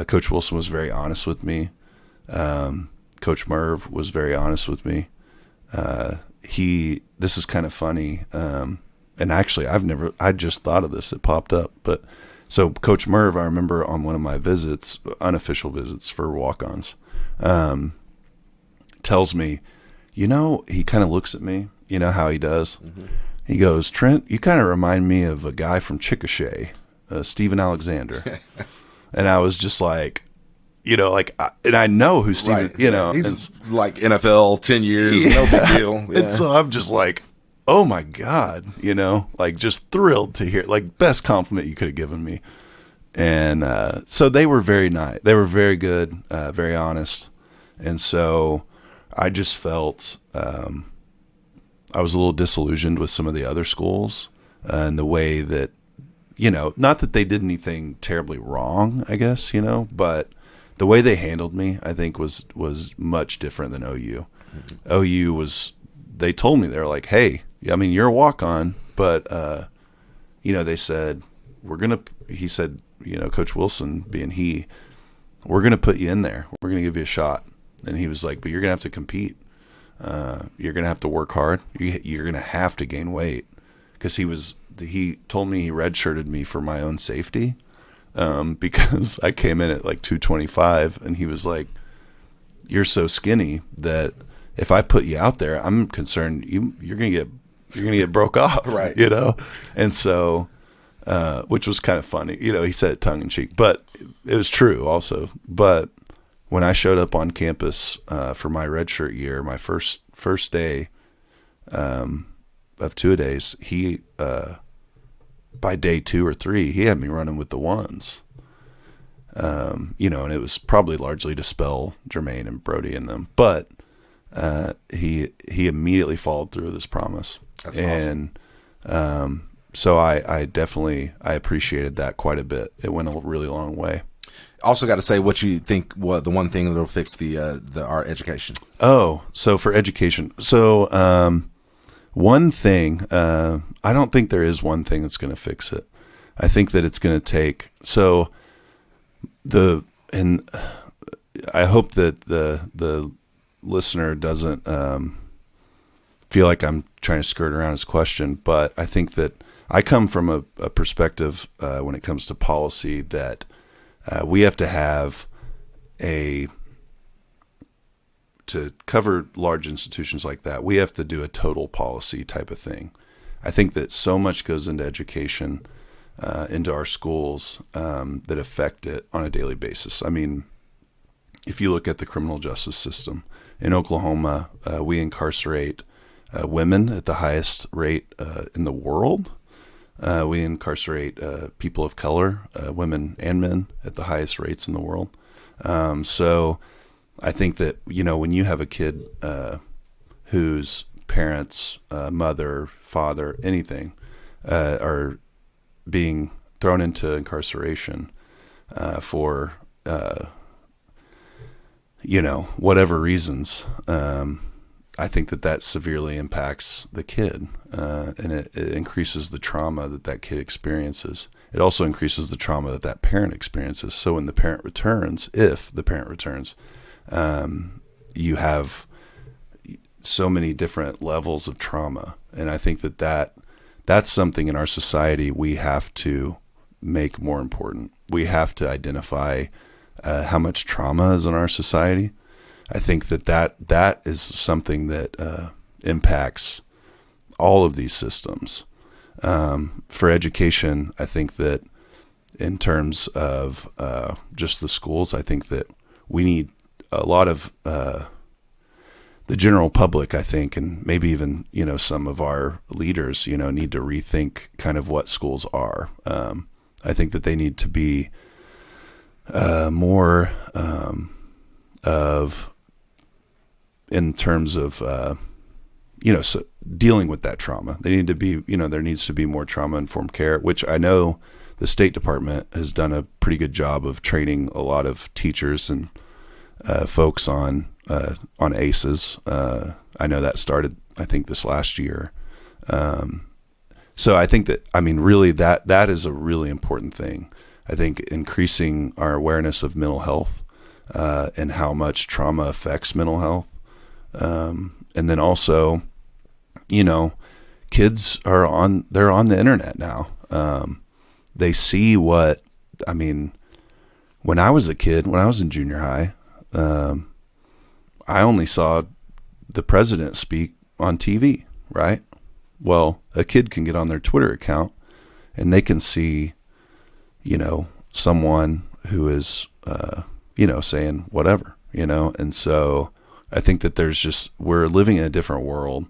Speaker 3: Coach Wilson was very honest with me. Coach Merv was very honest with me. This is kind of funny. And actually I just thought of this. It popped up, but so Coach Merv, I remember on one of my visits, unofficial visits for walk-ons, tells me, he kind of looks at me, how he does. Mm-hmm. He goes, Trent, you kind of remind me of a guy from Chickasha, Steven Alexander. And I was just like, and I know who Steven,
Speaker 2: right. He's like NFL 10 years, no big deal. Yeah.
Speaker 3: And so I'm just like, oh my God, just thrilled to hear, best compliment you could have given me. And so they were very nice. They were very good, very honest. And so I just felt I was a little disillusioned with some of the other schools and the way that, not that they did anything terribly wrong, I guess, but the way they handled me, I think was much different than OU. Mm-hmm. OU they told me, they were like, hey, you're a walk-on, but, they said, he said, Coach Wilson being we're going to put you in there. We're going to give you a shot. And he was like, but you're going to have to compete. You're going to have to work hard. You're going to have to gain weight. Because he told me he redshirted me for my own safety. Because I came in at like 225 and he was like, you're so skinny that if I put you out there, I'm concerned you're going to get broke off.
Speaker 2: Right.
Speaker 3: And so, which was kind of funny, he said it tongue in cheek, but it was true also. But when I showed up on campus, for my redshirt year, my first day, of 2 days, he, by day 2 or 3, he had me running with the ones, and it was probably largely to spell Jermaine and Brody in them, but, he immediately followed through this promise.
Speaker 2: That's awesome.
Speaker 3: And, so I definitely, I appreciated that quite a bit. It went a really long way.
Speaker 2: Also got to say what you think, the one thing that'll fix our education.
Speaker 3: Oh, so for education. So, one thing, I don't think there is one thing that's going to fix it. I think that it's going to take, and I hope that the listener doesn't, feel like I'm trying to skirt around his question, but I think that I come from a perspective, when it comes to policy that, we have to have to cover large institutions like that, we have to do a total policy type of thing. I think that so much goes into education, into our schools, that affect it on a daily basis. I mean, if you look at the criminal justice system in Oklahoma, we incarcerate women at the highest rate in the world. We incarcerate people of color, women and men, at the highest rates in the world. So I think that, when you have a kid whose parents, mother, father, anything, are being thrown into incarceration for, whatever reasons, I think that severely impacts the kid, and it increases the trauma that kid experiences. It also increases the trauma that parent experiences. So when the parent returns, if the parent returns, you have so many different levels of trauma. And I think that's something in our society we have to make more important. We have to identify how much trauma is in our society. I think that is something that impacts all of these systems. For education, I think that in terms of just the schools, I think that we need a lot of the general public, I think, and maybe even, some of our leaders, need to rethink kind of what schools are. I think that they need to be more of, in terms of, so dealing with that trauma. They need to be, there needs to be more trauma-informed care, which I know the State Department has done a pretty good job of training a lot of teachers and folks on ACEs. I know that started, I think, this last year. So I think that, really that is a really important thing. I think increasing our awareness of mental health, and how much trauma affects mental health. And then also, kids they're on the internet now. They see when I was a kid, when I was in junior high, I only saw the president speak on TV, right? Well, a kid can get on their Twitter account and they can see, someone who is, saying whatever, and so I think that we're living in a different world.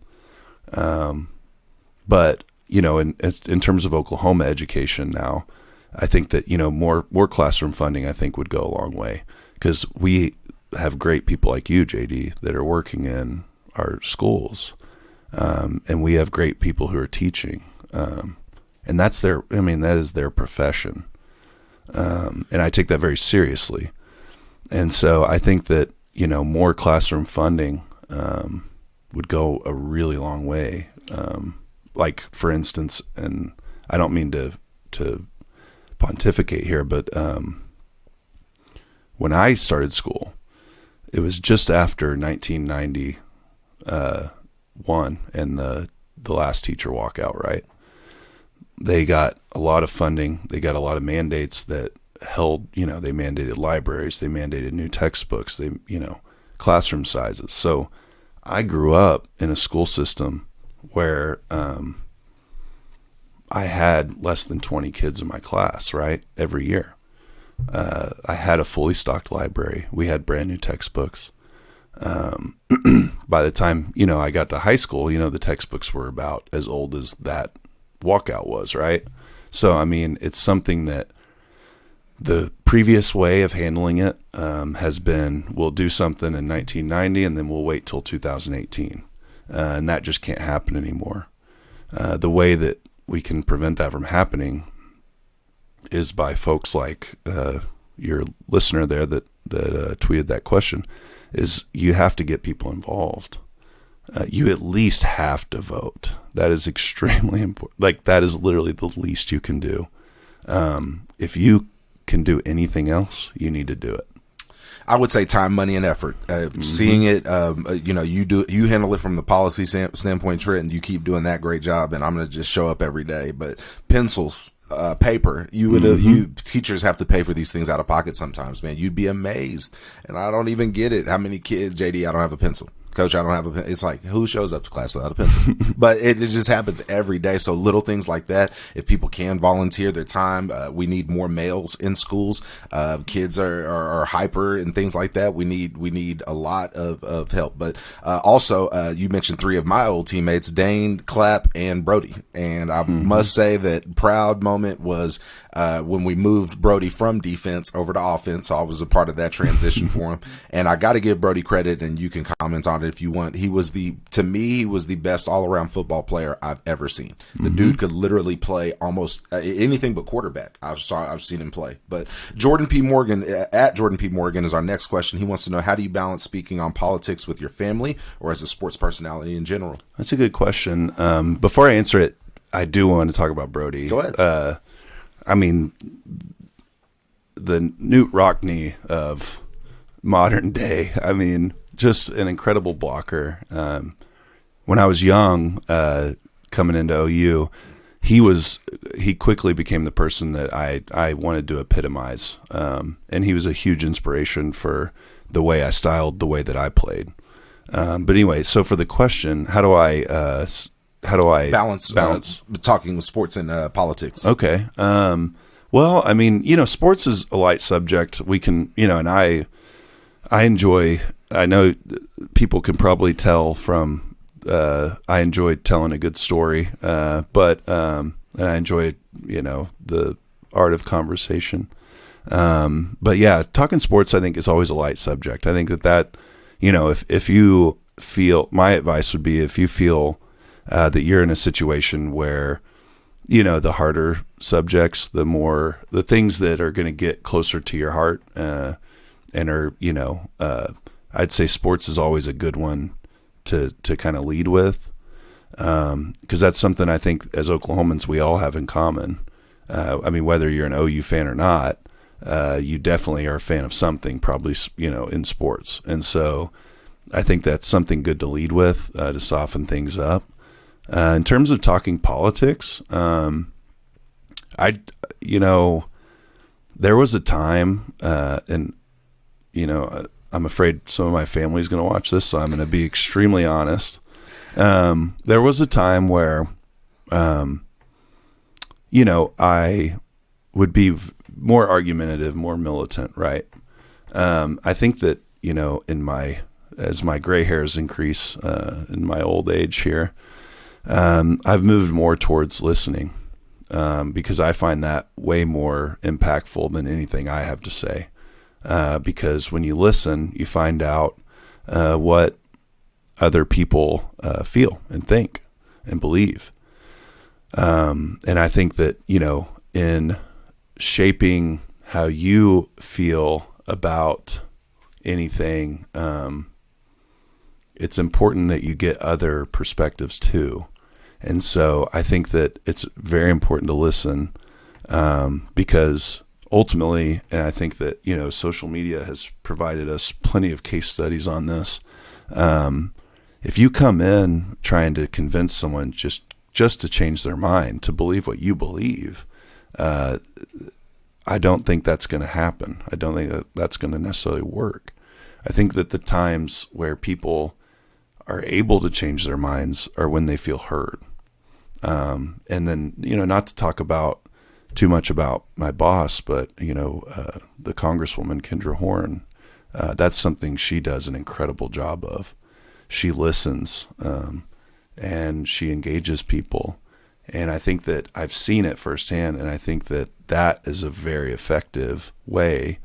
Speaker 3: But, in terms of Oklahoma education now, I think that, more classroom funding, I think, would go a long way, because we have great people like you, JD, that are working in our schools. And we have great people who are teaching. And that is their profession. And I take that very seriously. And so I think that, more classroom funding would go a really long way. Like, for instance, and I don't mean to pontificate here, but when I started school, it was just after 1991 and the last teacher walkout, right? They got a lot of funding. They got a lot of mandates that held, they mandated libraries. They mandated new textbooks. They, classroom sizes. So I grew up in a school system where I had less than 20 kids in my class, right? Every year. I had a fully stocked library. We had brand new textbooks. By the time, I got to high school, the textbooks were about as old as that walkout was, right? So, I mean, it's something that the previous way of handling it has been, we'll do something in 1990 and then we'll wait till 2018. And that just can't happen anymore. The way that we can prevent that from happening is by folks like your listener there that tweeted that question, is you have to get people involved. You at least have to vote. That is extremely important. Like, that is literally the least you can do. If you can do anything else, you need to do it.
Speaker 2: I would say time, money, and effort. Seeing it, you handle it from the policy standpoint, Trent, and you keep doing that great job. And I'm going to just show up every day. But pencils, paper, teachers have to pay for these things out of pocket sometimes, man. You'd be amazed. And I don't even get it. How many kids, JD, I don't have a pencil. Coach, I don't have a pencil. It's like, who shows up to class without a pencil? But it just happens every day. So little things like that, if people can volunteer their time, we need more males in schools. Kids are hyper and things like that. We need a lot of help. But also, you mentioned three of my old teammates, Dane, Clapp, and Brody. And I must say that proud moment was when we moved Brody from defense over to offense. So I was a part of that transition for him. And I got to give Brody credit, and you can comment on it if you want. To me, he was the best all-around football player I've ever seen. The dude could literally play almost anything but quarterback. I've seen him play. But Jordan P. Morgan, at Jordan P. Morgan, is our next question. He wants to know, how do you balance speaking on politics with your family or as a sports personality in general?
Speaker 3: That's a good question. Before I answer it, I do want to talk about Brody.
Speaker 2: Go ahead.
Speaker 3: I mean, the Newt Rockney of modern day. I mean, just an incredible blocker. When I was young, coming into OU, he quickly became the person that I wanted to epitomize. And he was a huge inspiration for the way I styled, the way that I played. But anyway, so for the question, how do I balance
Speaker 2: talking with sports and politics?
Speaker 3: Okay. Well, I mean, sports is a light subject. We can, and I enjoy, I know people can probably tell from, I enjoy telling a good story, but and I enjoy, the art of conversation. But yeah, talking sports, I think, is always a light subject. I think that, if you feel, my advice would be, if you feel that you're in a situation where, the harder subjects, the things that are going to get closer to your heart, and are, I'd say sports is always a good one to kind of lead with. Cause that's something I think as Oklahomans, we all have in common. I mean, whether you're an OU fan or not, you definitely are a fan of something, probably, in sports. And so I think that's something good to lead with, to soften things up. In terms of talking politics, there was a time, and, I'm afraid some of my family is going to watch this, so I'm going to be extremely honest. There was a time where, I would be more argumentative, more militant, right? I think that, as my gray hairs increase, in my old age here, I've moved more towards listening, because I find that way more impactful than anything I have to say. Because when you listen, you find out what other people feel and think and believe. And I think that, in shaping how you feel about anything, it's important that you get other perspectives too. And so I think that it's very important to listen. because ultimately, and I think that, social media has provided us plenty of case studies on this. If you come in trying to convince someone just to change their mind, to believe what you believe, I don't think that's going to happen. I don't think that that's going to necessarily work. I think that the times where people are able to change their minds are when they feel heard. And then, not to talk about too much about my boss, but, the Congresswoman Kendra Horn, that's something she does an incredible job of. She listens, and she engages people. And I think that I've seen it firsthand, and I think that that is a very effective way.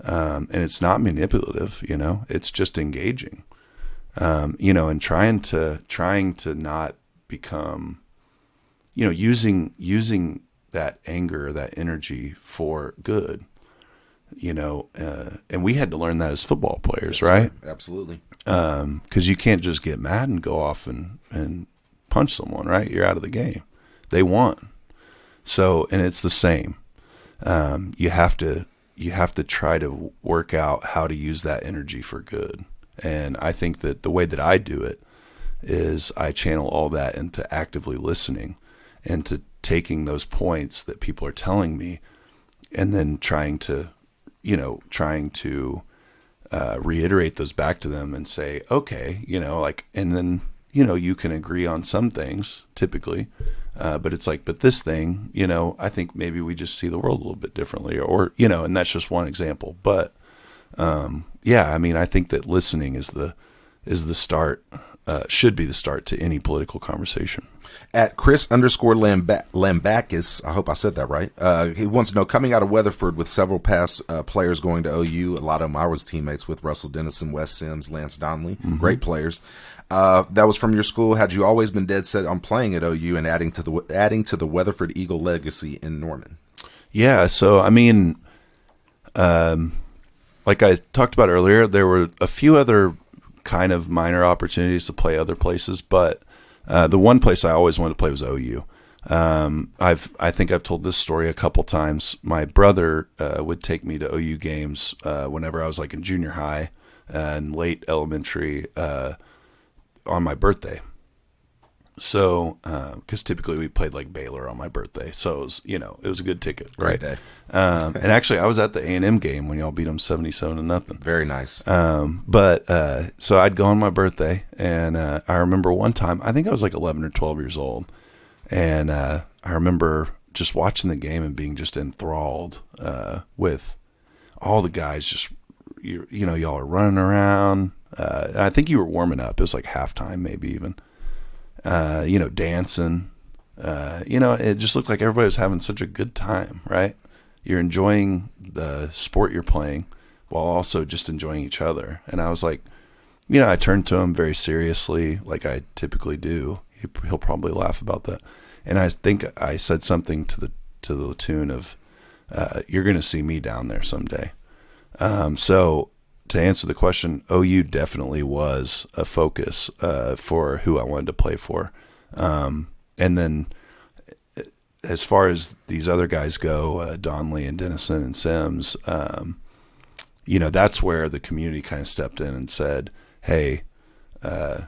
Speaker 3: And it's not manipulative, it's just engaging, and trying to not become, using that anger, that energy for good, and we had to learn that as football players, yes, right?
Speaker 2: Sir. Absolutely.
Speaker 3: 'Cause you can't just get mad and go off and punch someone, right? You're out of the game. They won. So, and it's the same. You have to try to work out how to use that energy for good. And I think that the way that I do it is I channel all that into actively listening and to taking those points that people are telling me and then trying to reiterate those back to them and say, okay, and then, you can agree on some things typically, but it's like, but this thing, I think maybe we just see the world a little bit differently or, and that's just one example. But, I think that listening is the start, should be the start to any political conversation.
Speaker 2: At Chris_Lambakis, I hope I said that right. He wants to know, coming out of Weatherford with several past players going to OU, a lot of them I was teammates with, Russell Dennison, Wes Sims, Lance Donnelly, great players. That was from your school. Had you always been dead set on playing at OU and adding to the Weatherford Eagle legacy in Norman?
Speaker 3: Yeah. So, like I talked about earlier, there were a few other kind of minor opportunities to play other places, but the one place I always wanted to play was OU. I think I've told this story a couple times. My brother would take me to OU games whenever I was like in junior high and late elementary on my birthday. So, because typically we played like Baylor on my birthday, so it was a good ticket, right?
Speaker 2: Great day.
Speaker 3: And actually, I was at the A&M game when y'all beat them 77-0.
Speaker 2: Very nice.
Speaker 3: So I'd go on my birthday, and I remember one time, I think I was like 11 or 12 years old, and I remember just watching the game and being just enthralled with all the guys. Just y'all are running around. I think you were warming up. It was like halftime, maybe even. Dancing, it just looked like everybody was having such a good time, right? You're enjoying the sport you're playing while also just enjoying each other. And I was like, I turned to him very seriously, like I typically do. He'll probably laugh about that. And I think I said something to the tune of, you're going to see me down there someday. So to answer the question, OU definitely was a focus for who I wanted to play for. And then as far as these other guys go, Donnelly and Dennison and Sims, that's where the community kind of stepped in and said, hey, don't,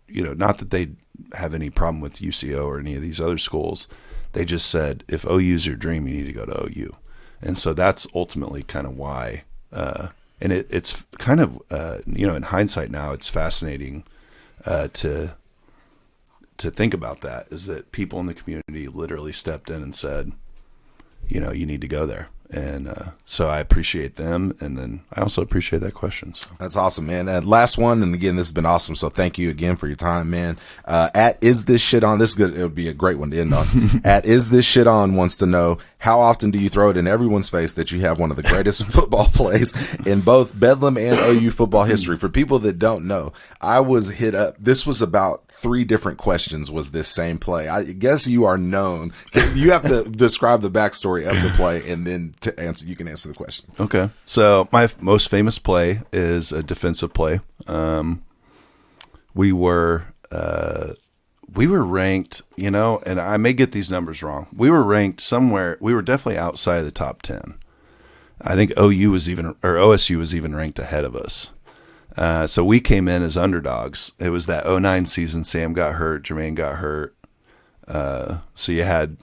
Speaker 3: not that they have any problem with UCO or any of these other schools. They just said, if OU's your dream, you need to go to OU. And so that's ultimately kind of why, and it's kind of, in hindsight now, it's fascinating to think about that, is that people in the community literally stepped in and said, you need to go there. And so I appreciate them, and then I also appreciate that question. So.
Speaker 2: That's awesome, man. Last one, and again, this has been awesome. So thank you again for your time, man. At Is This Shit On? This is good. It'll be a great one to end on. At Is This Shit On wants to know, how often do you throw it in everyone's face that you have one of the greatest football plays in both Bedlam and OU football history? For people that don't know, I was hit up. This was about 3 different questions was this same play. I guess you are known. You have to describe the backstory of the play, and then to answer, you can answer the question.
Speaker 3: Okay. So my most famous play is a defensive play. We were we were ranked, and I may get these numbers wrong. We were ranked somewhere. We were definitely outside of the top 10. I think OSU was even ranked ahead of us. So we came in as underdogs. It was that 2009 season. Sam got hurt. Jermaine got hurt. So you had,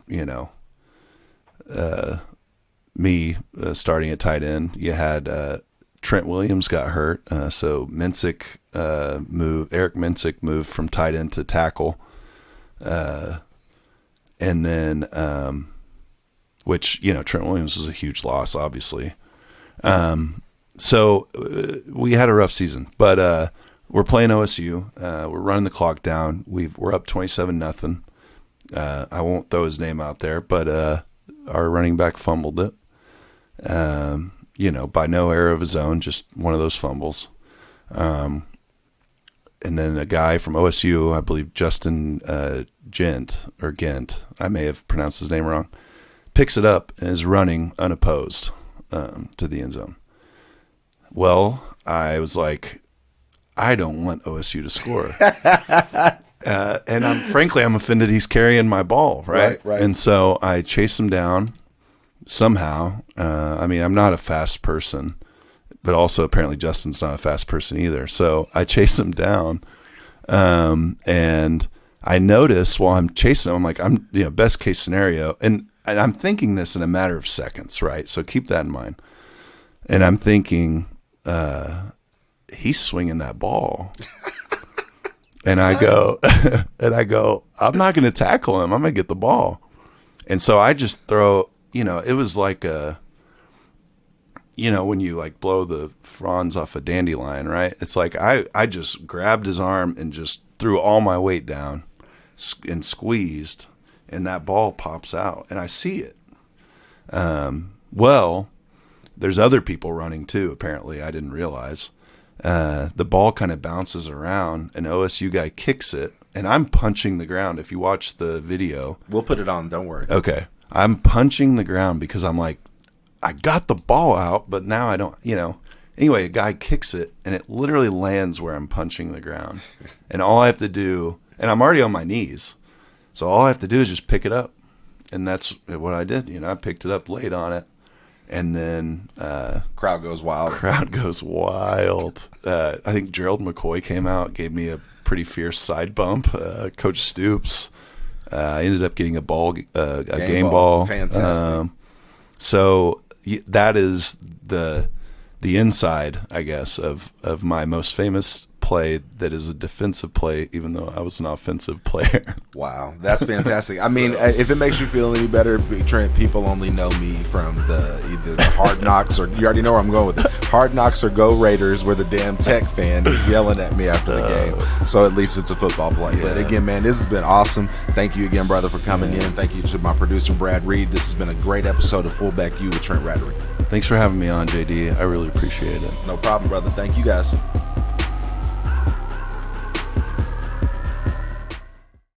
Speaker 3: me starting at tight end. You had Trent Williams got hurt. So Eric Minsick moved from tight end to tackle. And then, which, Trent Williams was a huge loss, obviously. So we had a rough season, but we're playing OSU. We're running the clock down. We're up 27-0. I won't throw his name out there, but our running back fumbled it. By no error of his own, just one of those fumbles. And then a guy from OSU, I believe Justin Gent, I may have pronounced his name wrong, picks it up and is running unopposed to the end zone. Well, I was like, I don't want OSU to score. And I'm offended he's carrying my ball, right? And so I chase him down somehow. I'm not a fast person, but also apparently Justin's not a fast person either. So I chase him down, and I notice while I'm chasing him, I'm like, best case scenario. And I'm thinking this in a matter of seconds, right? So keep that in mind. And I'm thinking, he's swinging that ball. And I go, I'm not going to tackle him. I'm going to get the ball. And so I just throw, it was like when you like blow the fronds off a dandelion, right? It's like I just grabbed his arm and just threw all my weight down and squeezed, and that ball pops out, and I see it. Well, there's other people running too, apparently. I didn't realize. The ball kind of bounces around, an OSU guy kicks it, and I'm punching the ground. If you watch the video.
Speaker 2: We'll put it on, don't worry.
Speaker 3: Okay. I'm punching the ground because I'm like, I got the ball out, but now I don't, Anyway, a guy kicks it, and it literally lands where I'm punching the ground. And all I have to do, and I'm already on my knees, so all I have to do is just pick it up. And that's what I did. I picked it up, laid on it. And then
Speaker 2: crowd goes wild.
Speaker 3: I think Gerald McCoy came out, gave me a pretty fierce side bump. Coach Stoops. I ended up getting a game ball.
Speaker 2: Fantastic.
Speaker 3: So that is the inside, I guess, of my most famous play that is a defensive play, even though I was an offensive player.
Speaker 2: Wow, that's fantastic. I mean, if it makes you feel any better, Trent, people only know me from either the Hard Knocks, or you already know where I'm going with it. Hard Knocks or Go Raiders, where the damn Tech fan is yelling at me after the game. So at least it's a football play. Yeah. But again, man, this has been awesome. Thank you again, brother, for coming in. Thank you to my producer, Brad Reed. This has been a great episode of Fullback U with Trent Ratterree.
Speaker 3: Thanks for having me on, JD. I really appreciate it.
Speaker 2: No problem, brother. Thank you, guys.